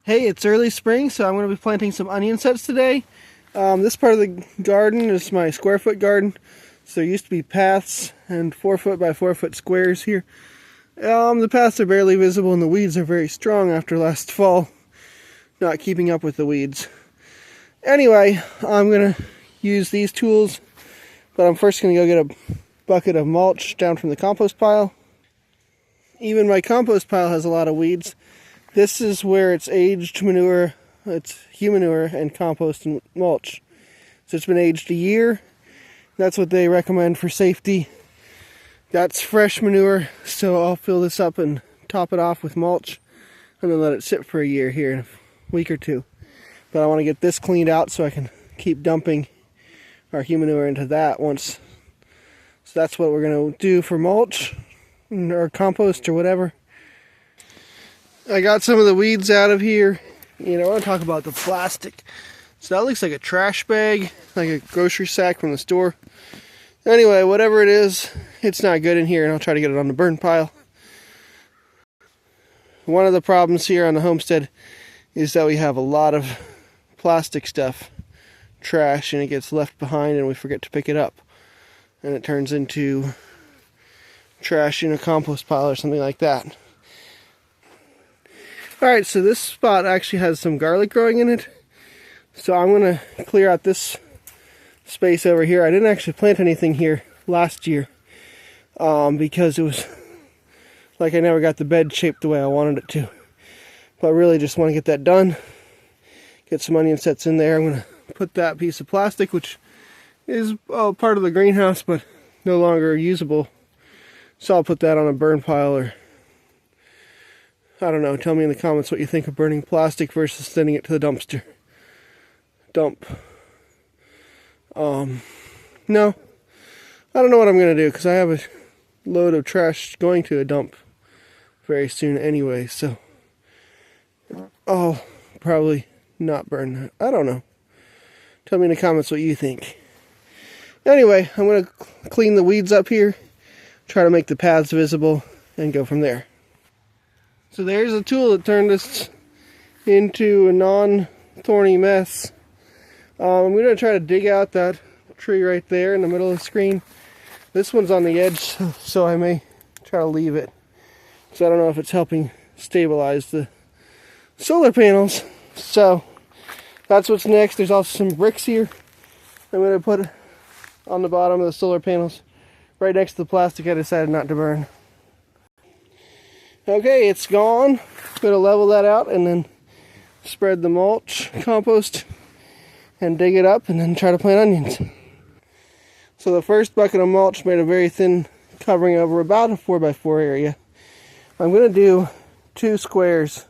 Hey, it's early spring, so I'm going to be planting some onion sets today. This part of the garden is my square foot garden. So there used to be paths and 4 foot by 4 foot squares here. The paths are barely visible and the weeds are very strong after last fall. Not keeping up with the weeds. Anyway, I'm going to use these tools, but I'm first going to go get a bucket of mulch down from the compost pile. Even my compost pile has a lot of weeds. This is where it's aged manure, it's human manure and compost and mulch. So it's been aged a year. That's what they recommend for safety. That's fresh manure, so I'll fill this up and top it off with mulch and then let it sit for a year here in a week or two. But I want to get this cleaned out so I can keep dumping our human manure into that once. So that's what we're going to do for mulch or compost or whatever. I got some of the weeds out of here. I want to talk about the plastic. So that looks like a trash bag, like a grocery sack from the store. Anyway, whatever it is, it's not good in here, and I'll try to get it on the burn pile. One of the problems here on the homestead is that we have a lot of plastic stuff, trash, and it gets left behind and we forget to pick it up. And it turns into trash in a compost pile or something like that. Alright, so this spot actually has some garlic growing in it. So I'm going to clear out this space over here. I didn't actually plant anything here last year because it was like I never got the bed shaped the way I wanted it to. But I really just want to get that done. Get some onion sets in there. I'm going to put that piece of plastic, which is part of the greenhouse but no longer usable. So I'll put that on a burn pile, or I don't know, tell me in the comments what you think of burning plastic versus sending it to the dumpster. Dump. No. I don't know what I'm going to do because I have a load of trash going to a dump very soon anyway, so I'll probably not burn that. I don't know. Tell me in the comments what you think. Anyway, I'm going to clean the weeds up here, try to make the paths visible, and go from there. So there's a tool that turned us into a non-thorny mess. I'm going to try to dig out that tree right there in the middle of the screen. This one's on the edge, so I may try to leave it. So I don't know if it's helping stabilize the solar panels. So that's what's next. There's also some bricks here I'm going to put on the bottom of the solar panels right next to the plastic I decided not to burn. Okay, it's gone. Going to level that out and then spread the mulch, compost, and dig it up and then try to plant onions. So the first bucket of mulch made a very thin covering over about a 4x4 area. I'm going to do 2 squares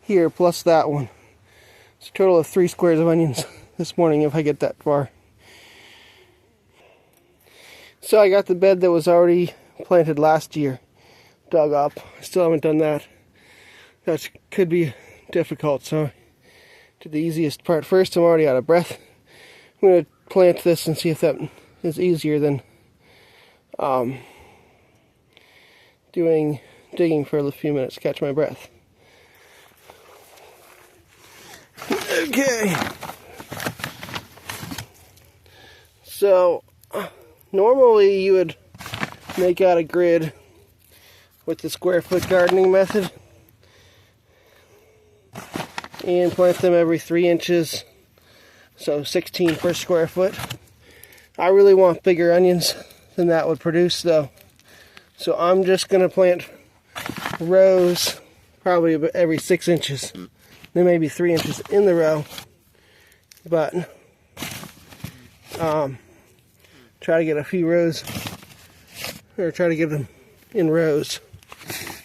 here plus that one. It's a total of 3 squares of onions this morning if I get that far. So I got the bed that was already planted last year dug up. I still haven't done that. That could be difficult, so I did the easiest part first. I'm already out of breath. I'm going to plant this and see if that is easier than digging for a few minutes to catch my breath. Okay. So normally you would make out a grid with the square foot gardening method and plant them every 3 inches, so 16 per square foot. I really want bigger onions than that would produce though, so I'm just going to plant rows probably every 6 inches. There may be 3 inches in the row, but try to get a few rows, or try to get them in rows.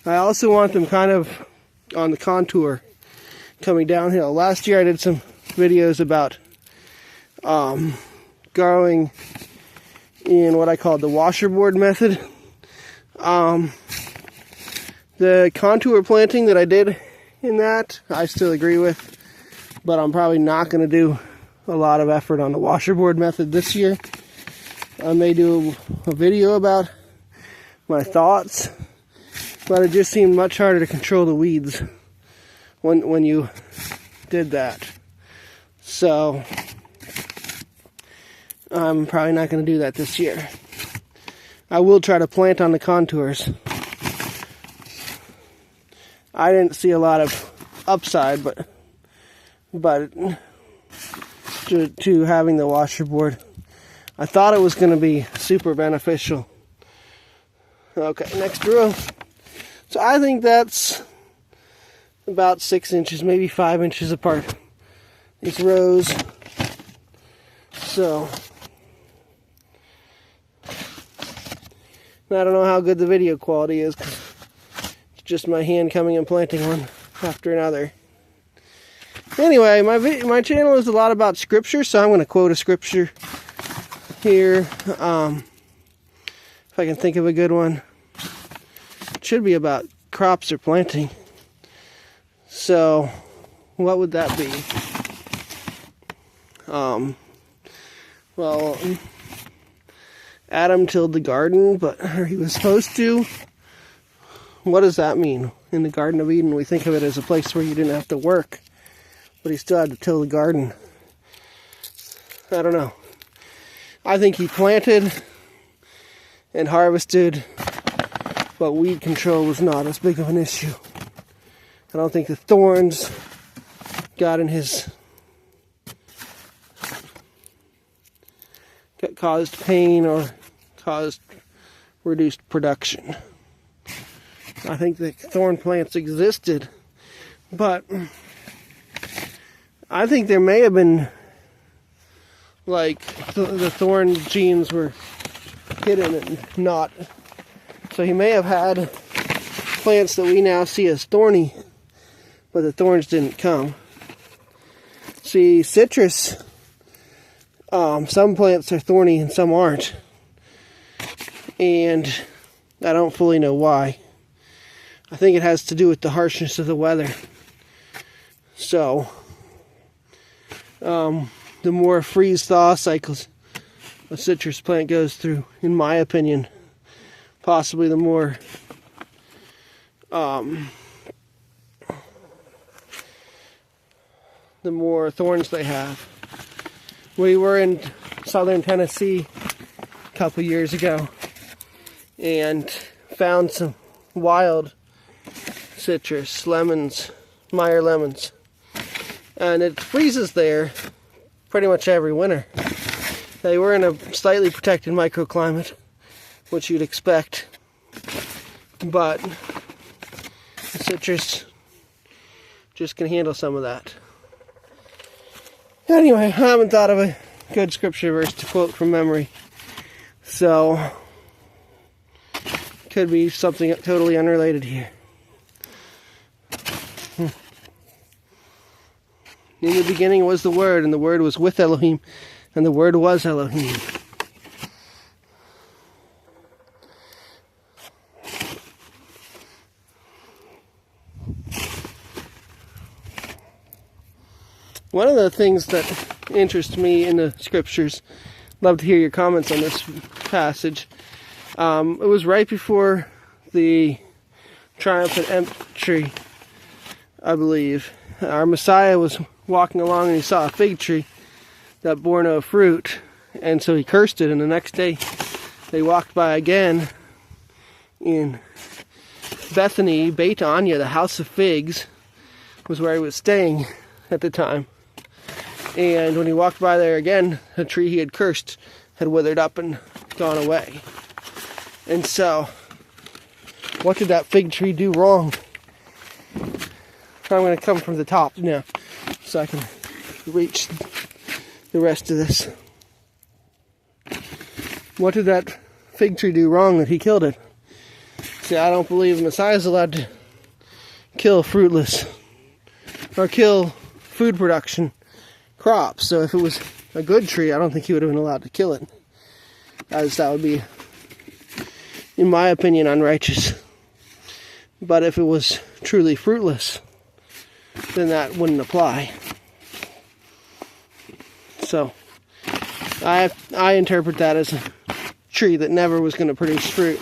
I also want them kind of on the contour coming downhill. Last year I did some videos about growing in what I call the washerboard method. The contour planting that I did in that, I still agree with, but I'm probably not going to do a lot of effort on the washerboard method this year. I may do a video about my thoughts, but it just seemed much harder to control the weeds when you did that. So I'm probably not going to do that this year. I will try to plant on the contours. I didn't see a lot of upside, but to having the washerboard, I thought it was going to be super beneficial. Okay, next row. So I think that's about 6 inches, maybe 5 inches apart. These rows. So I don't know how good the video quality is, 'cause it's just my hand coming and planting one after another. Anyway, my channel is a lot about scripture, so I'm going to quote a scripture here. If I can think of a good one. It should be about crops or planting. So, what would that be? Well, Adam tilled the garden, or he was supposed to. What does that mean? In the Garden of Eden, we think of it as a place where you didn't have to work, but he still had to till the garden. I don't know. I think he planted and harvested, but weed control was not as big of an issue. I don't think the thorns got caused pain or caused reduced production. I think the thorn plants existed, but I think there may have been, like, the thorn genes were hidden and not. So he may have had plants that we now see as thorny, but the thorns didn't come. See, citrus, some plants are thorny and some aren't. And I don't fully know why. I think it has to do with the harshness of the weather. So, the more freeze-thaw cycles a citrus plant goes through, in my opinion, possibly the more thorns they have. We were in southern Tennessee a couple years ago and found some wild citrus, lemons, Meyer lemons. And it freezes there pretty much every winter. They were in a slightly protected microclimate, which you'd expect. But the citrus just can handle some of that. Anyway, I haven't thought of a good scripture verse to quote from memory. So, could be something totally unrelated here. In the beginning was the Word, and the Word was with Elohim, and the Word was Elohim. One of the things that interests me in the scriptures, love to hear your comments on this passage. It was right before the triumphant entry, I believe. Our Messiah was walking along and he saw a fig tree that bore no fruit, and so he cursed it. And the next day they walked by again in Bethany, Beit Anya, the house of figs, was where he was staying at the time. And when he walked by there again, the tree he had cursed had withered up and gone away. And so, what did that fig tree do wrong? I'm going to come from the top now, so I can reach the rest of this. What did that fig tree do wrong that he killed it? See, I don't believe the Messiah is allowed to kill fruitless, or kill food production crops. So if it was a good tree, I don't think he would have been allowed to kill it, as that would be, in my opinion, unrighteous. But if it was truly fruitless, then that wouldn't apply. So I interpret that as a tree that never was going to produce fruit.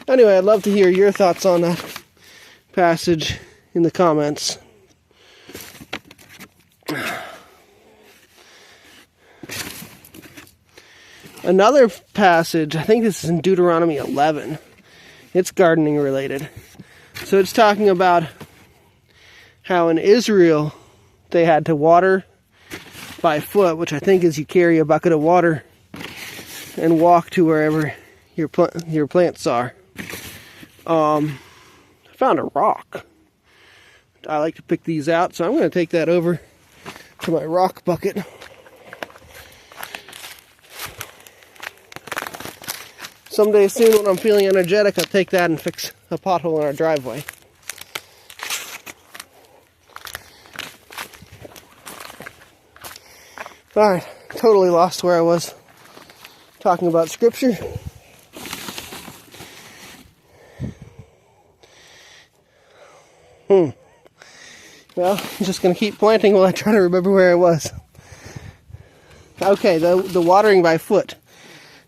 Anyway, I'd love to hear your thoughts on that passage in the comments. another passage, I think this is in Deuteronomy 11. It's gardening related. So it's talking about how in Israel they had to water by foot, which I think is you carry a bucket of water and walk to wherever your plants are. I found a rock. I like to pick these out, so I'm going to take that over to my rock bucket. Someday soon when I'm feeling energetic, I'll take that and fix a pothole in our driveway. Alright, totally lost where I was talking about scripture. Well, I'm just going to keep planting while I try to remember where I was. Okay, the watering by foot.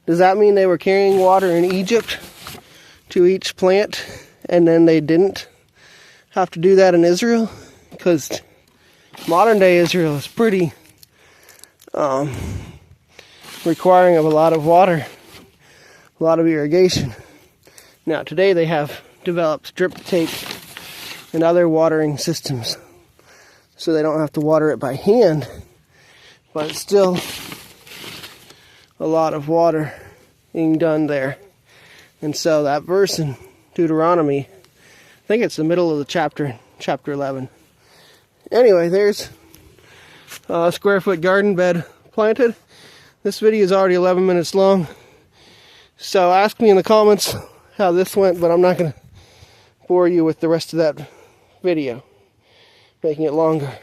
Does that mean they were carrying water in Egypt to each plant and then they didn't have to do that in Israel? Because modern day Israel is pretty requiring of a lot of water, a lot of irrigation. Now today they have developed drip tape and other watering systems, so they don't have to water it by hand, but it's still a lot of water being done there. And so that verse in Deuteronomy, I think it's the middle of the chapter 11. Anyway, there's a square foot garden bed planted. This video is already 11 minutes long, so ask me in the comments how this went, but I'm not going to bore you with the rest of that video, making it longer.